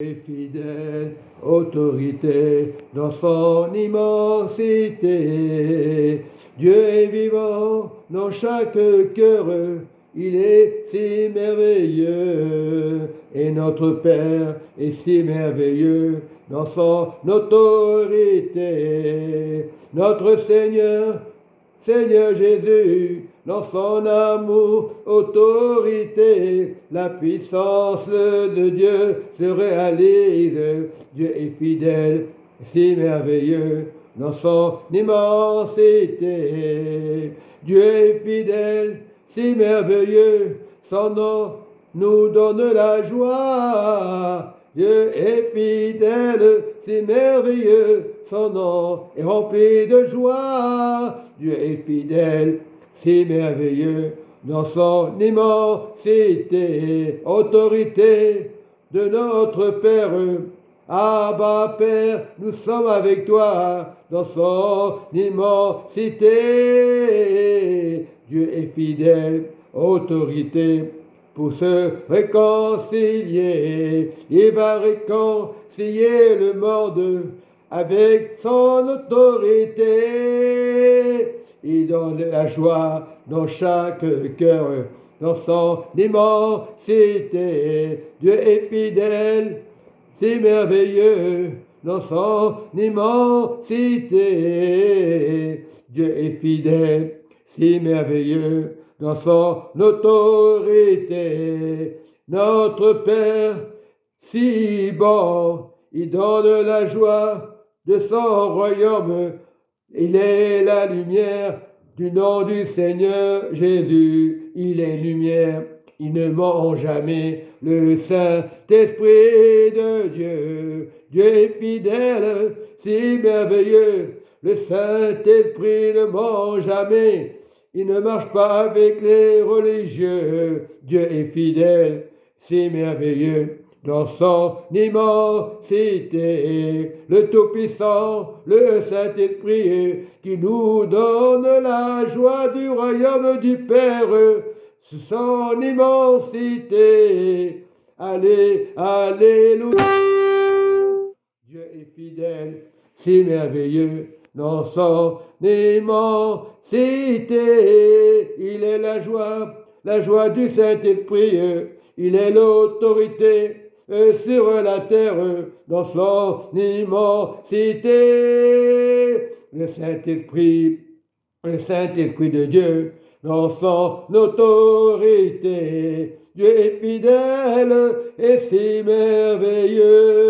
Et fidèle autorité dans son immensité. Dieu est vivant dans chaque cœur, il est si merveilleux. Et notre Père est si merveilleux dans son autorité. Notre Seigneur Jésus, dans son amour, autorité, la puissance de Dieu se réalise. Dieu est fidèle, si merveilleux, dans son immensité. Dieu est fidèle, si merveilleux, son nom nous donne la joie. Dieu est fidèle, si merveilleux, son nom est rempli de joie. Dieu est fidèle, si merveilleux, dans son immensité, autorité de notre Père. Abba Père, nous sommes avec toi dans son immensité. Dieu est fidèle, autorité pour se réconcilier. Il va réconcilier le monde avec son autorité. Il donne la joie dans chaque cœur, dans son immensité. Dieu est fidèle, si merveilleux, dans son immensité. Dieu est fidèle, si merveilleux, dans son autorité. Notre Père, si bon, il donne la joie de son royaume. Il est la lumière du nom du Seigneur Jésus. Il est lumière, il ne ment jamais. Le Saint-Esprit de Dieu. Dieu est fidèle, si merveilleux. Le Saint-Esprit ne ment jamais. Il ne marche pas avec les religieux. Dieu est fidèle, si merveilleux. Dans son immensité, le Tout-Puissant, le Saint-Esprit, qui nous donne la joie du royaume du Père, son immensité. Allez, alléluia. Dieu est fidèle, si merveilleux, dans son immensité. Il est la joie du Saint-Esprit, il est l'autorité sur la terre, dans son immensité. Le Saint-Esprit de Dieu, dans son autorité. Dieu est fidèle et si merveilleux.